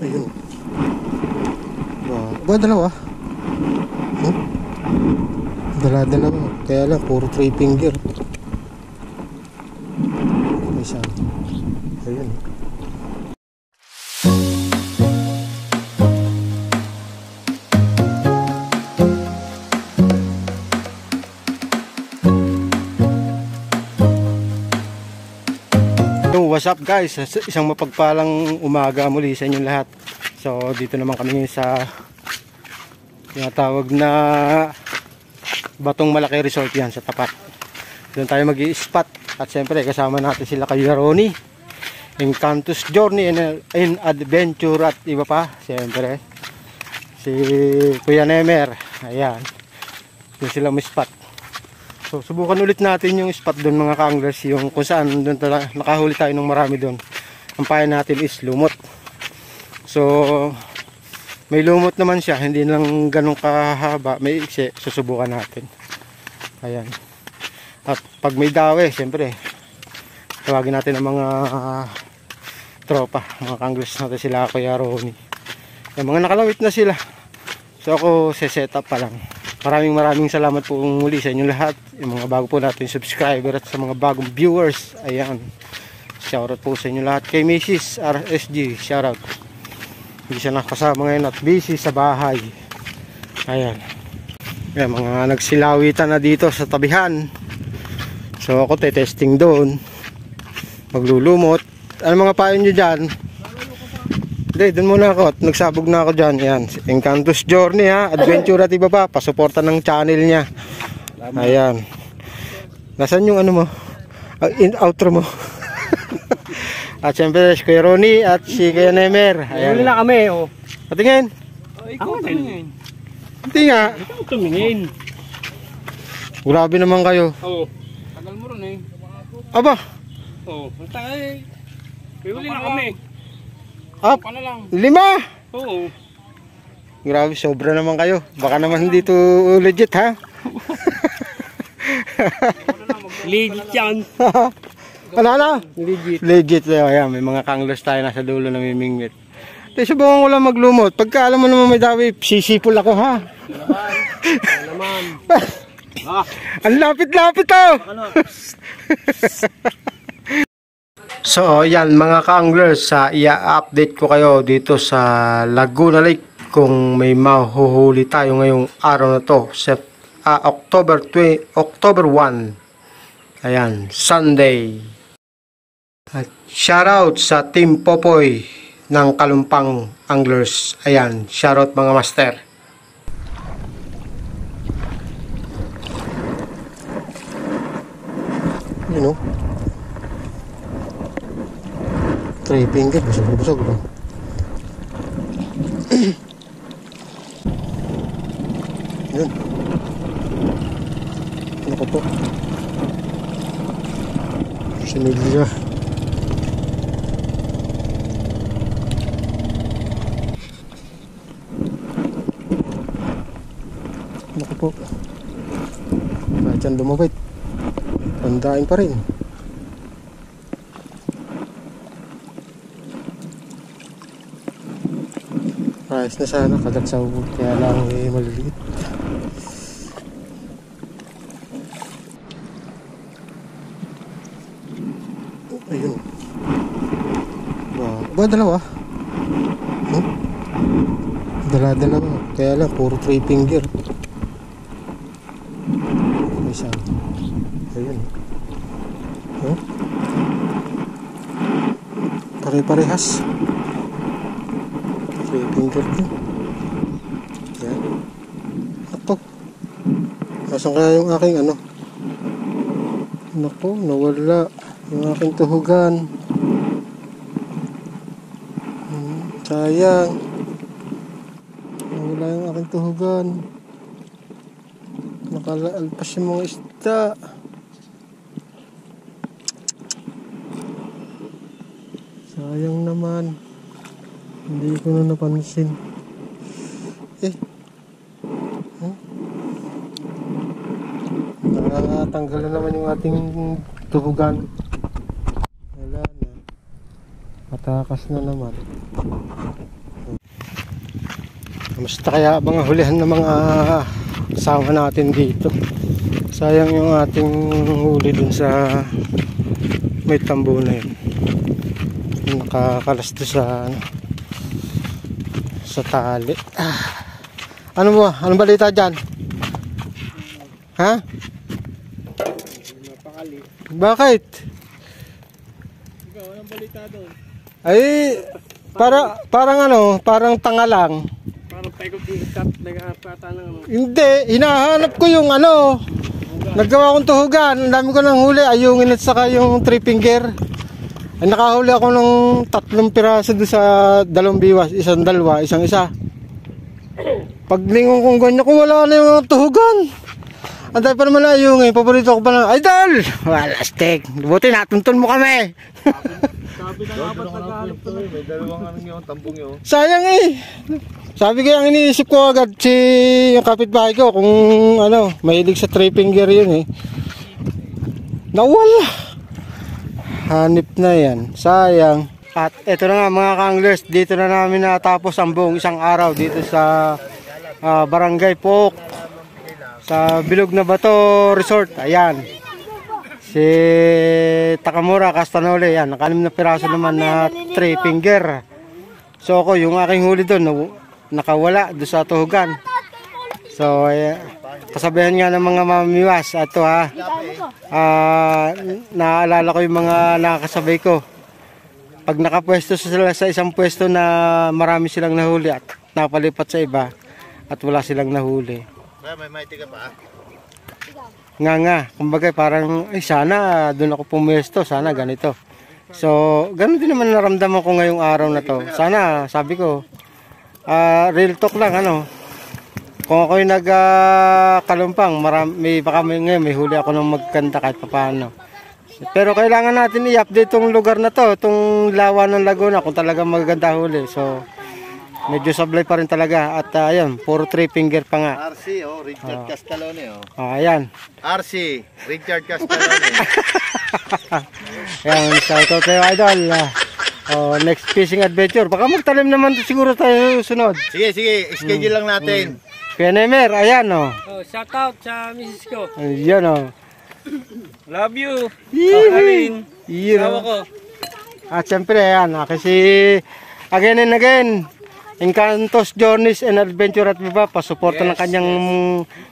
Ayun. Ba, dalawa? Dala-dalawa. Kaya lang, puro 3 finger. Isa. Ayun. What's up guys? Isang mapagpalang umaga muli sa inyong lahat. So dito naman kami ngayon sa tinatawag na Batong Malaki Resort, yan sa tapat. Doon tayo mag-i-spot. At siyempre kasama natin sila Kuya Ronnie, Encantus Journey and Adventure at iba pa. Siyempre si Kuya Nemer. Ayan, doon sila may spot. So subukan ulit natin yung spot doon mga ka-anglers, yung kung saan doon nakahuli tayo ng marami doon. Ang payo natin is lumot. So may lumot naman siya, hindi lang ganun kahaba, may iksi. Susubukan natin. Ayan. At pag may dawe, siyempre tawagin natin ang mga tropa, mga ka-anglers natin, sila Kuya Ronnie. Yung mga nakalawit na sila. So ako set up pa lang. Maraming salamat po muli sa inyong lahat, yung mga bago po natin subscriber at sa mga bagong viewers. Ayan, shoutout po sa inyong lahat. Kay Mrs. RSG, shoutout. Hindi siya nakasama ngayon at busy sa bahay. Ayan, ayan, mga nagsilawitan na dito sa tabihan. So ako testing doon, maglulumot. Ano mga payo nyo dyan? Hindi, doon muna ako. Nagsabog na ako dyan. Ayan, Encantus Journey ha. Adventure at iba pa. Pasuporta ng channel niya. Ayan. Nasaan yung ano mo? Outro mo. At syempre si Kuya Ronnie at si Kuya Nemer. Ayan. Huli na kami oh. Patingin. Ikaw tumingin. Hindi nga. Ikaw tumingin. Grabe naman kayo. Oo. Tagal mo ron eh. Aba. Oo. Tagal eh. Huli na kami. Up. Ano lang? 5. Oo. Grabe, sobra naman kayo. Baka naman hindi to legit ha. Legit yan. Ano? Legit. Legit. Ayan, may mga kanglers tayo nasa dulo na mimingwit. Subukan ko lang maglumot. Pagka alam mo naman may dawi, sisipol ako ha. Naman. Ang lapit-lapit oh. So yan mga ka-anglers, i-update ko kayo dito sa Laguna Lake kung may mahuhuli tayo ngayong araw na to, October 1. Ayan, Sunday. At shoutout sa Team Popoy ng Kalumpang Anglers. Ayan, shoutout mga master. You know, 3 finger, busog ba? Yun. Ano ko po? Sinigla. Ano ko po? Kahit yan lumabit, pandain pa rin. Ayos na sana, kagat sa ubod, kaya lang maliliit. Ayun. Ba, dalawa? Dala-dalawa. Kaya lang, puro 3 finger. Isa. Ayun. Pare-parehas. 3 finger din. Yan. Ako. Nasaan kaya yung aking ano? Naku, nawala yung aking tuhugan. Sayang. Nawala yung aking tuhugan. Nakalaalpas yung mga isda. Sayang naman. Hindi ko na napansin. Nakatanggal na naman yung ating tuhugan. Wala na. Katakas na naman. Kamusta kaya mga hulihan ng mga kasama natin dito? Sayang yung ating huli dun sa may tambo na yun. Nakakalas doon sa tali. Ano mo? Anong balita dyan? Ha? Napakali. Bakit? Ikaw, anong balita doon? Ay, parang tanga lang. Parang paikot-ikot, nag-aapata ng ano. Hindi, hinahanap ko yung ano. Naggawa akong tuhugan. Ang dami ko nang huli. Ayungin at saka yung three finger. Ay, nakahuli ako ng 3 piraso doon sa 2 biwas. Isang dalawa, isang isa. Paglingon kong ganyan ko, wala na yung tuhugan. Antay pa naman na ayungin. Paborito ko pa na, Idol! Walastik. Buti natuntun mo kami. Sabi na nga ba't naghahanap ko na? May dalawang ano yun, tambong yun. Sayang eh. Sabi kaya ang iniisip ko agad yung kapitbahay ko kung ano, mahilig sa three finger yun eh. Nawala. Hanip na yan. Sayang. At eto na nga mga kanglers, dito na namin natapos ang buong isang araw dito sa Barangay Pook. Sa Bilog na Bato Resort. Ayan. Si Takamura Castanole. Yan. Nakalim na piraso naman na three finger. So ako, yung aking huli doon, nakawala doon sa tuhugan. So, kasabihan nga ng mga mamamiwas. Ito ha. Naalala ko yung mga nakakasabay ko. Pag nakapwesto sila sa isang pwesto na marami silang nahuli at napalipat sa iba at wala silang nahuli. May mighty ka pa? Nga. Kumbaga parang, sana doon ako pumwesto. Sana ganito. So, ganun din naman naramdaman ko ngayong araw na to. Sana, sabi ko, real talk lang, ano. Kung ako'y nagkalumpang, baka ngayon may huli ako ng magkanta kahit paano. Pero kailangan natin i-update tong lugar na to, itong lawa ng Laguna, kung talagang magaganda huli. So, medyo sablay pa rin talaga. At ayun, puro three finger pa nga. RC, Richard Castalone, Ayan. RC, Richard Castalone. Ayan, shout out tayo, idol. Next fishing adventure. Baka magtalim naman siguro tayo sunod. Sige, schedule lang natin. Pienemer, ayan Oh, shout out sa misis ko. Ayan Love you. Yee! Yee! Asawa ko. At syempre, ayan, kasi again and again, Encantos Journeys and Adventure at Viva, pasuporta ng kanyang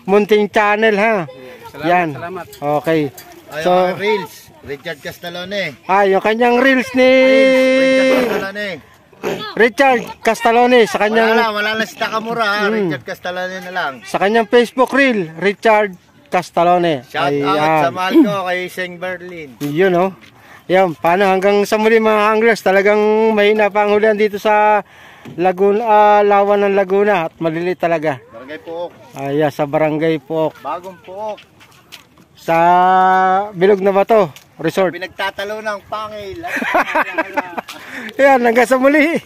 munting channel, ha? Yan. Salamat. Okay. So, So, Reels, Richard Castalone. yung kanyang reels ni Richard Castalone. Richard Castalone sa kanyang Wala na si Takamura, Richard Castalone na lang. sa kanyang Facebook reel, Richard Castalone. Shout out Ayan. sa mahal ko kay Seng Berlin. Yun Yan, paano hanggang sa muli mga anglers, talagang mahina pa ang hulihan dito sa Laguna, Lawan ng Laguna at maliliit talaga. Barangay Pook, Ayan, sa Barangay Pook, Bagong Pook. sa Bilog na Bato Resort. Pinagtatalo ng pangil. Yan, hanggang sa muli.